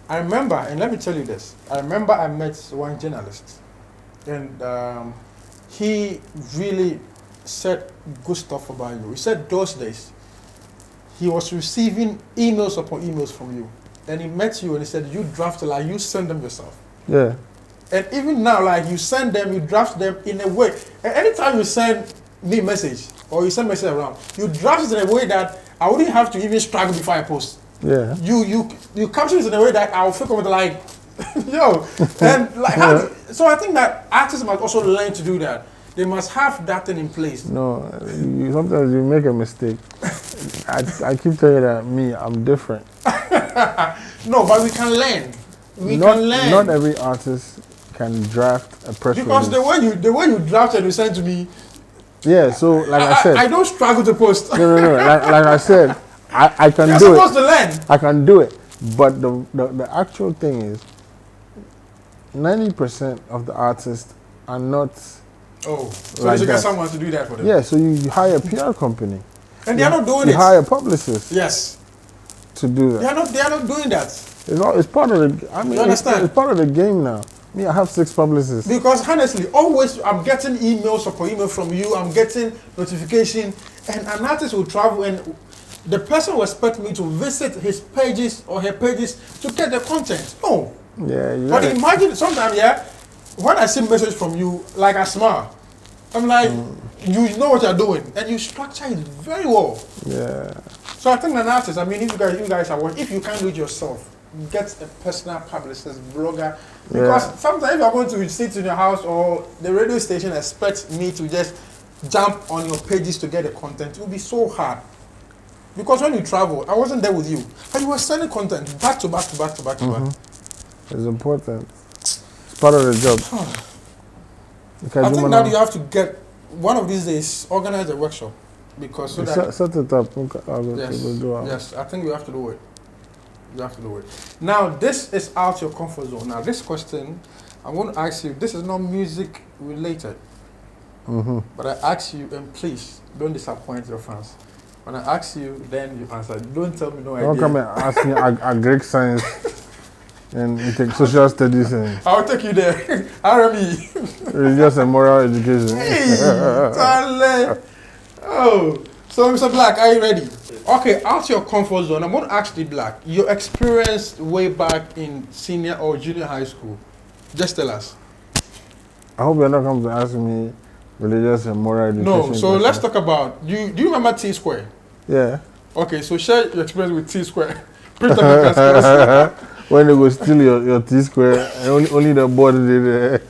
I remember, and let me tell you this, I remember I met one journalist, and he really said good stuff about you. He said those days, he was receiving emails upon emails from you. And he met you and he said, you draft like you send them yourself. Yeah. And even now, like you send them, you draft them in a way. And anytime you send me a message or you send message around, you draft it in a way that I wouldn't have to even struggle before I post. Yeah. You capture it in a way that I'll feel comfortable like, yo. And like, so I think that artists must also learn to do that. They must have that thing in place. No, sometimes you make a mistake. I keep telling you that I'm different. No, but we can learn. We can learn. Not every artist can draft a press release. Because the way you draft and you send to me. Yeah, so like I said. I don't struggle to post. No. Like I said, I can do it. You're supposed to learn. I can do it. But the actual thing is, 90% of the artists are not. Oh, so like they should get someone to do that for them. Yeah, so you hire a PR company. And they are not doing it. You hire a publicist. Yes. To do that. They are not doing that. It's part of the. I mean, you understand? It's part of the game now. Me, I have 6 publicists. Because honestly, always I'm getting emails or email from you. I'm getting notification, and an artist will travel, and the person will expect me to visit his pages or her pages to get the content. No. Yeah. But imagine sometimes, when I see message from you, like I smile. I'm like, you know what you're doing, and you structure it very well. Yeah. So I think an artist, I mean, if you guys are working, if you can't do it yourself, get a personal publicist, blogger. Because sometimes you're going to sit in your house or the radio station expects me to just jump on your pages to get the content. It will be so hard. Because when you travel, I wasn't there with you, but you were sending content back to back to back to back to back. It's important. It's part of the job. I think now you have to get, one of these days, organize a workshop. Because so that set it up. Yes, I think you have to do it. You have to do it. Now, this is out your comfort zone. Now, this question, I'm going to ask you, this is not music related. But I ask you, and please, don't disappoint your fans. When I ask you, then you answer. Don't tell me no idea. Don't come and ask me Greek science and you take social studies. I'll take you there. RME. Religious and moral education. Hey, darling. Oh, so Mr. Black, are you ready? Okay, out your comfort zone, I'm going to ask the Black, your experience way back in senior or junior high school. Just tell us. I hope you're not going to ask me religious and moral education. No, so let's talk about, do you remember T Square? Yeah. Okay, so share your experience with T Square. When they go steal your T Square, and only the board did it.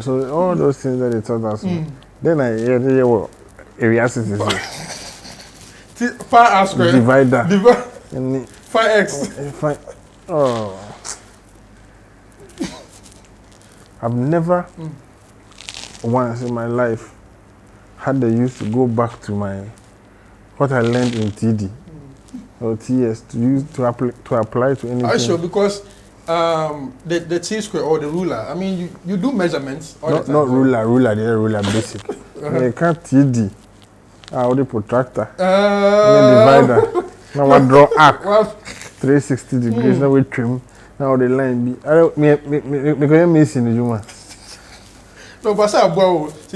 So all those things that they taught us. Then I hear what area citizens. Fire square. Divider. 5x. Oh. I've never once in my life had the use to go back to what I learned in TD or TS to apply to anything. Are you sure? Because the T square or the ruler, I mean, you do measurements all the time. Not ruler basic. You can't TD. The protractor. Divider. Now I draw arc. 360 degrees. Now we trim. Now the line be. Missing the human. No, but I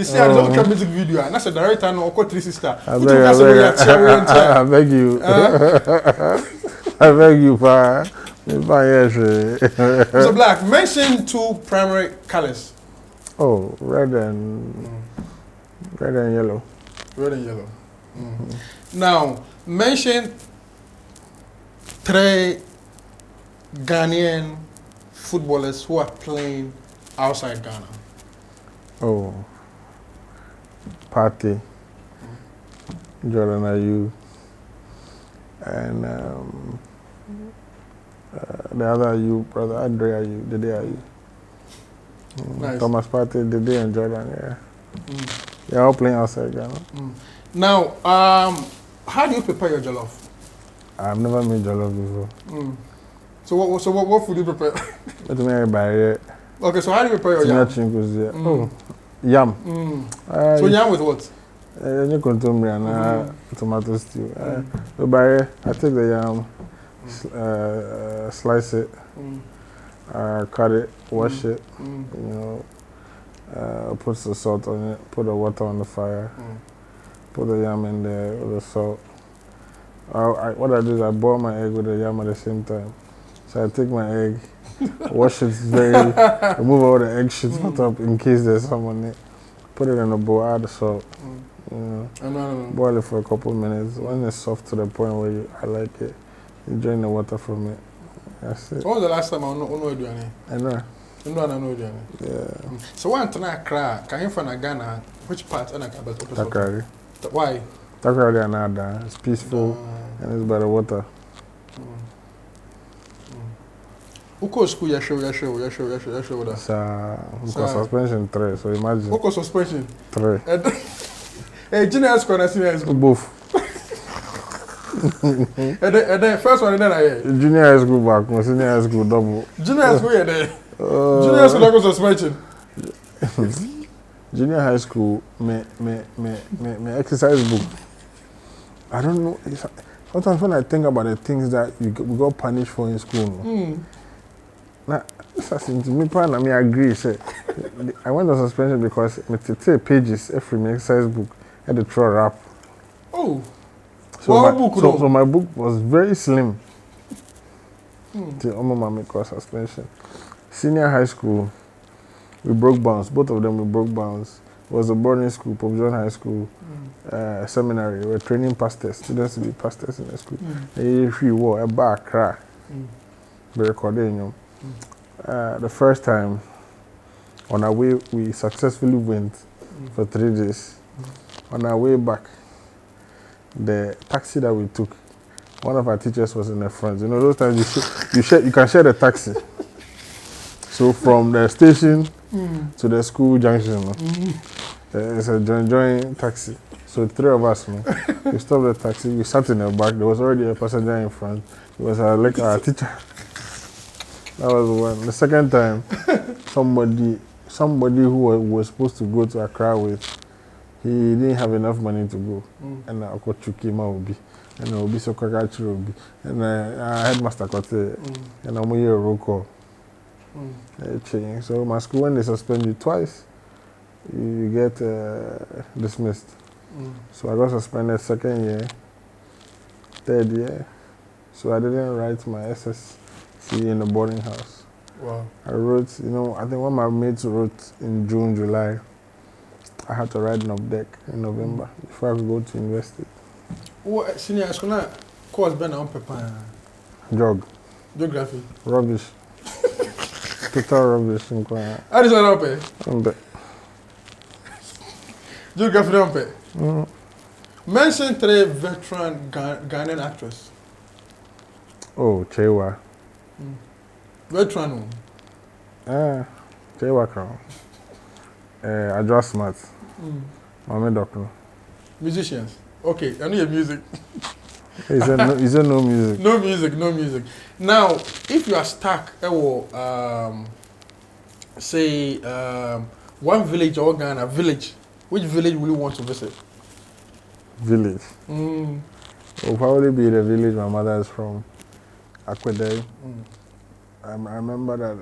see, I don't come music video, and that's a director no 360. I beg you. I beg you, pa. Mr. Black, mention 2 primary colors. Oh, red and yellow. Red and yellow. Now, mention 3 Ghanaian footballers who are playing outside Ghana. Oh, Party, Jordan Ayew, and the other Ayew, brother Andre Ayew, Dede Ayew. Nice. Thomas Partey, Dede and Jordan, yeah. They're all playing outside Ghana. Now, how do you prepare your jollof? I've never made jollof before. So what food do you prepare? What do you buy? Okay, so how do you prepare your yam? Oh, yam. So yam with what? You consume and tomato stew. So buy I take the yam, slice it, cut it, wash it, you know, put some salt on it, put the water on the fire, put the yam in there with the salt. What I do is I boil my egg with the yam at the same time. So I take my egg, wash it remove all the egg shits up in case there's some on it. Put it in a bowl, add the salt. You know, boil it for a couple minutes. When it's soft to the point where I like it, you drain the water from it. That's it. When was the last time I know you doing it? I know. You know I know doing it. Yeah. So when tonight cry, can you find Ghana? Which part? Takrari. Why? Takrari and Ada. It's peaceful and it's by the water. Uko school you show that. Because suspension 3, so imagine. Uko suspension 3. Hey, junior school and senior school. Both. And then first one and then I junior high school back, no senior high school double. Junior high school yeah there. Junior school that goes suspension. Junior high school me exercise book. I don't know. Sometimes when I think about the things that we got punished for in school, now, me agree. Say, I went on suspension because me take pages every my exercise book had to throw a wrap. Oh, so my book was very slim. Till mama cause suspension. Senior high school, we broke bounds. Both of them we broke bounds. It was a boarding school, Pope John High School, seminary. We were training pastors, students to be pastors in the school. They wore a bar crack. We recorded, you know. The first time on our way, we successfully went for 3 days. On our way back, the taxi that we took, one of our teachers was in the front. You know, those times you can share the taxi. So from the station to the school junction, it's a joint taxi. So 3 of us, we stopped the taxi, we sat in the back. There was already a passenger in front. It was like our teacher. That was one. The second time, somebody who was supposed to go to Accra with, he didn't have enough money to go. And I got Chukima Obi. And Obi Sokakachi Obi. And I had Master Kote. And I'm here a roll call. So my school, when they suspend you twice, you get dismissed. So I got suspended 2nd year, 3rd year. So I didn't write my SSC in the boarding house. Wow. I wrote, you know, I think when my mates wrote in June, July, I had to write an updeck in November before I could go to university. What senior school now? Course been on paper. Geography. Rubbish. Total rubbish. How does that happen? Geography don't pay. Mention 3 veteran Ghanaian actors. Oh, Chewa. Veteran. Chewa Crown. Adjust Smart. Mame Doctor. Musicians. Okay, I need music. He said no music. No music. Now, if you are stuck, say one village or Ghana village, which village will you want to visit? Village. It will probably be the village my mother is from, Akwedei. I remember that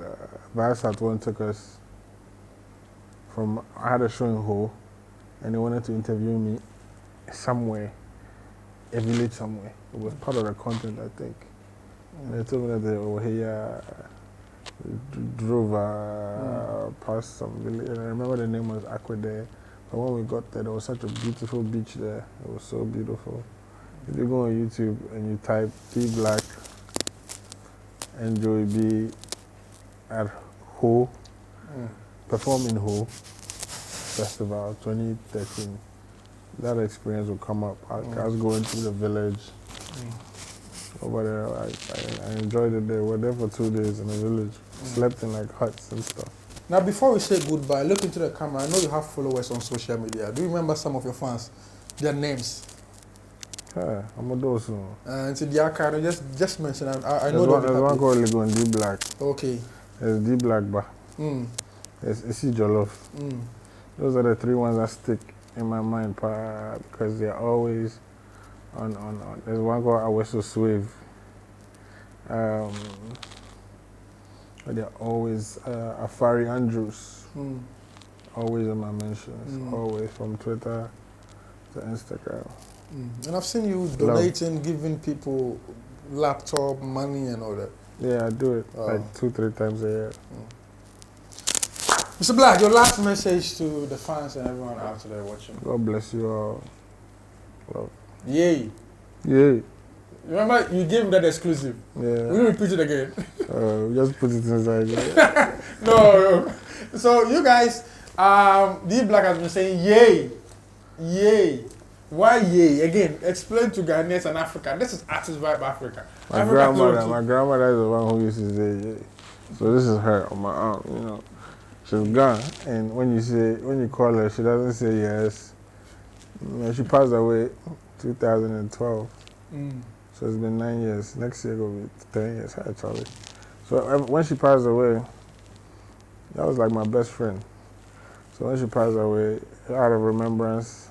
Vice at one took us from, I had a show in Ho, and they wanted to interview me somewhere, a village somewhere. It was part of the content, I think. And they told me that they were here, drove past some village, and I remember the name was Akwedei. But when we got there was such a beautiful beach there. It was so beautiful. If you go on YouTube and you type T Black and Joey B at Ho, perform in Ho Festival 2013, that experience will come up. I was going through the village over there. I enjoyed it there. We were there for 2 days in the village. Slept in like huts and stuff. Now, before we say goodbye, look into the camera. I know you have followers on social media. Do you remember some of your fans? Their names? Yeah, I'm a dozo. And to the archive, just mention. I know There's one called Legon D Black. Okay. There's D Black Bar. There's jollof. Those are the 3 ones that stick in my mind because they're always on. There's one called Aweso Swave. They're always Afari Andrews. Always in my mentions. Always from Twitter to Instagram. And I've seen you donating, giving people laptop, money, and all that. Yeah, I do it like 2-3 times a year. Mr. Black, your last message to the fans and everyone out there watching. God bless you all. Love. Yay. Yay. Remember, you gave that exclusive. Yeah. Will you repeat it again? Just put it inside. Yeah. No. So you guys, D Black has been saying yay. Yay. Why yay? Again, explain to Ghanaians and Africa. This is Artist Vibe Africa. My grandmother is the one who used to say yay. So this is her on my arm, you know. She's gone. And when you call her, she doesn't say yes. She passed away 2012. So it's been 9 years. Next year will be 10 years actually. So when she passed away, that was like my best friend. So when she passed away, out of remembrance,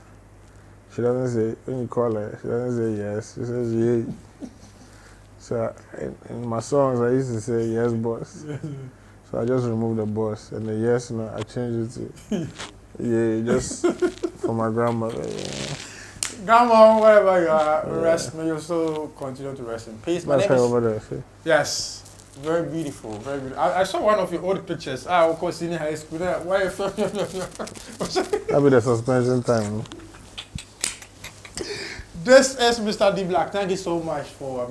she doesn't say, when you call her, she doesn't say yes, she says yay. So in my songs, I used to say yes, boss. So I just removed the boss, and the yes, no, I changed it to yeah, just for my grandmother. Yeah. Grandma, wherever you are, rest. May your soul continue to rest in peace. That's her over there, see? Yes. Very beautiful, very beautiful. I saw one of your old pictures. Of course, in high school. Why you from? That'll be the suspension time. This is Mr. D Black. Thank you so much for,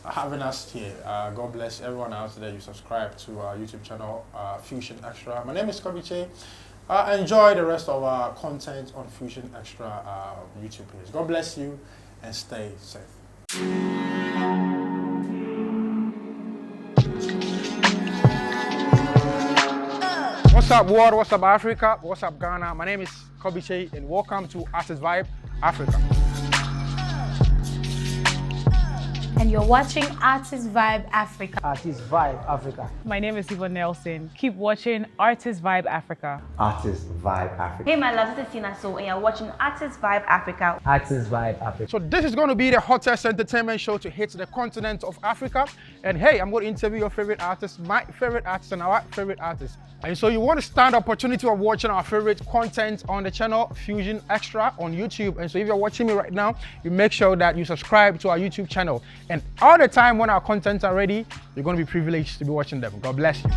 having us here. God bless everyone out there. You subscribe to our YouTube channel, Fusion Extra. My name is Kobby Kyei. Enjoy the rest of our content on Fusion Extra YouTube page. God bless you and stay safe. What's up, world? What's up, Africa? What's up, Ghana? My name is Kobby Kyei, and welcome to Artist Vibe Africa. And you're watching Artist Vibe Africa. Artist Vibe Africa. My name is Yvonne Nelson. Keep watching Artist Vibe Africa. Artist Vibe Africa. Hey, my love, this is Tina So, and you're watching Artist Vibe Africa. Artist Vibe Africa. So this is going to be the hottest entertainment show to hit the continent of Africa. And hey, I'm going to interview your favorite artist, my favorite artist, and our favorite artist. And so you want to stand the opportunity of watching our favorite content on the channel Fusion Extra on YouTube. And so if you're watching me right now, you make sure that you subscribe to our YouTube channel. And all the time when our contents are ready, you're going to be privileged to be watching them. God bless you.